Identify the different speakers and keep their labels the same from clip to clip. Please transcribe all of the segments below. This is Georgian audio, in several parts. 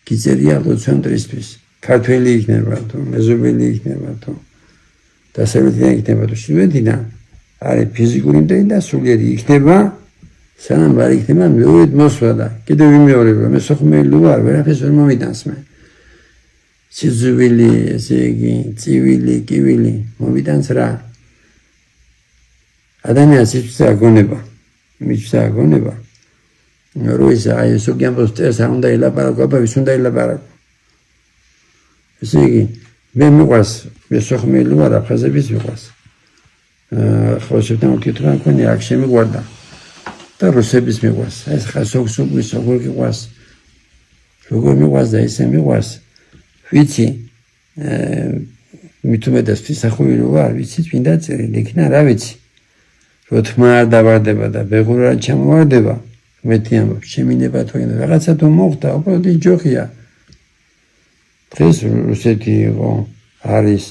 Speaker 1: გიწერია ლოცვენტრისთვის ქართველი იქნება თუ მეზობელი იქნება თუ დასავლეთიდან იქნება თუ ჩრდილოეთიდან არის ფიზიკური იმდენი და სულიერი იქნება სანამ არ იქნება მეორედ მოსვლა და კიდევ ვიმეორებ მე სოხუმელი ვარ ვერაფერს ვერ მომიტანს მე სიძვილი ესე იგი წივილი კივილი მომიტანს რა ადამიანს ის აგონება მის აგონება როის აი სოგიამბოს წეს არ უნდა ელაპარაკო ვის უნდა ელაპარაკო ესე იგი მე მიყვარს მე სოხუმელი ვარ აფხაზების მიყვარს ხოსებთან უკითხვა მქონია აქ შემიყვარდა და რუსების მიყვარს ეს ხა სოხუმის როგორ გიყვარს როგორ მიყვარს და ესე მიყვარს ვიცი მithumedas ფისახური ვარ ვიცი წინდა წერილი იქნა რა ვიცი რო თმა არ დავარდება და ბეღურა ჩამოვარდება მეტი ამბობს შემინება თუ რაღაცა თუ მოხდა უბრალოდ ჯოხია დღეს რუსეთი იყო არის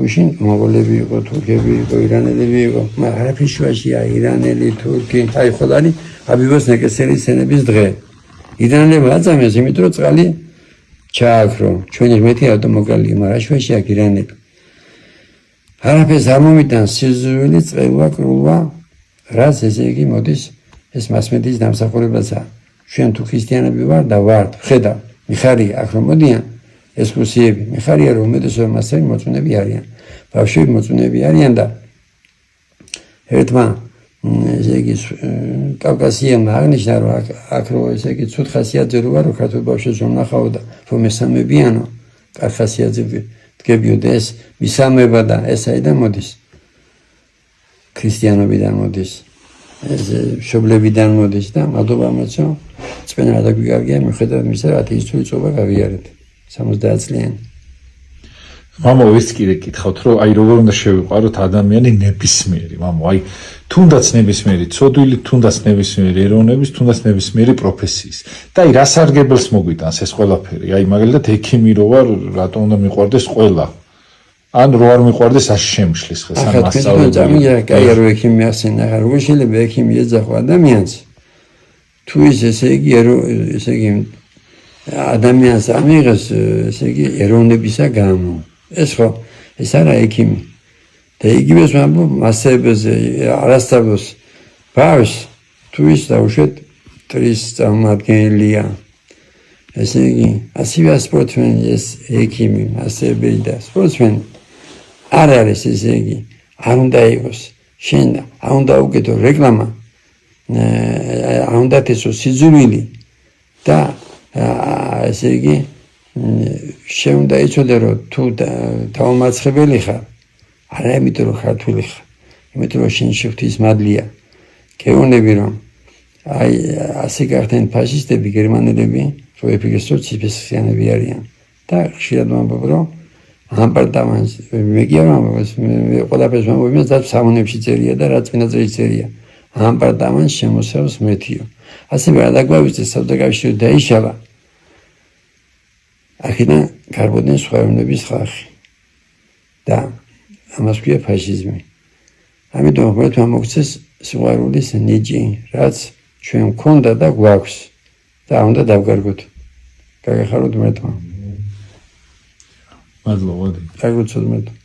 Speaker 1: უშინ მონღოლები იყო თურქები იყო ირანელები იყო მაგრამ არაფიშვაშია ირანელი თურქი აი ხოლანი აბიბოს ნეკესერის სენების დღე ირანელები აწამეს იმიტომ რომ წყალი ჩააქრო ჩვენი მეტი ავტომობილი მაგრამ შვეშია ირანელი არაფერს არ მომიტანს სიზვილი წევა კრულვა რაც ესე იგი მოდის ეს მასმედიის დამსახურებაა ჩვენ თუ ქრისტიანები ვარ და ვართ ხედავ მიხარია აქ რომ მოდიან ესკუსიები მიხარია რომ უმეტესობა მასები მოწუნეები არიან ბავშვები მოწუნეები არიან და ერთმა ესე იგი კავკასიელმა აღნიშნა რომ აქ რო ესე იგი ცუდ ხასიათზე რო ვარ ქართულ ბავშვებს რომ ნახავ და რომ მესამებიანო კარგ ხასიათზე დგებიო და ეს მისამება და ეს აიდან მოდის ქრისტიანობიდან მოდის ეს შობლებიდან მოდის და მადლობა მოცო წვენა რა დაგვიგარგია მიხედავთ მისა ათეისტური წობა გავიარეთ 70 წლიანი
Speaker 2: მამო ის კიდე კითხავთ რომ აი როგორ უნდა შევიყვაროთ ადამიანი ნებისმიერი მამო აი თუნდაც ნებისმიერი ცოდვილი თუნდაც ნებისმიერი ეროვნების თუნდაც ნებისმიერი პროფესიის და აი რა სარგებელს მოგვიტანს ეს ყველაფერი აი მაგალითად ექიმი რო ვარ რატომ უნდა მიყვარდეს ყველა ან რო არ მიყვარდეს არ შემშლის ხეს ან მასწავლებელი
Speaker 1: აი რო ექიმი ასენა როგორ შეიძლება ექიმი ეძახო ადამიანს თუ ის ესე იგი ესე იგი ადამიანს ამიღეს ესე იგი ეროვნებისა გამო ეს ხო ეს არა ექიმი და იგივეს მასებზე არასწავლოს ბავშვს თუ ის დაუშვეთ ტრის წარმომადგენელია ესე იგი ასივე სპორტსმენი ეს ექიმი მასები და სპორტსმენი არ არის ესე იგი არ უნდა იყოს შენ არ უნდა უკეთო რეკლამა არ უნდა თესო სიძულვილი და ესე იგი შენ უნდა იცოდე რომ თუ დაუმარცხებელი ხარ არა იმიტომ რომ ქართველი ხარ იმიტომ რომ შენ ღვთის მადლია გეუბნები რომ აი ასე გახდნენ ფაშისტები გერმანელები რომ ეფიგესო ციფესიანები არიან და ხშირად ვამბობ რომ ამპარტამანს მე გიარავ მე ყველაფერს ვამბობ იმას რაც სამონებში წერია და რაც წინაზე წერია ამპარტამანს შემოსევს მეთიო ასევე რა დაგვავიწყეს საზოგადოებაში დაიშალა აქედან გარბოდნენ სხვა ეროვნების ხალხი და ამას ქვია ფაშიზმი ამიტომ უბრალოდ მოგცეს სიყვარულის ნიჭი რაც ჩვენ მქონდა და გვაქვს და უნდა დავგარგოთ გაგახაროთ მეთქმა
Speaker 2: მადლობა
Speaker 1: გაგუცოთ მეთქმა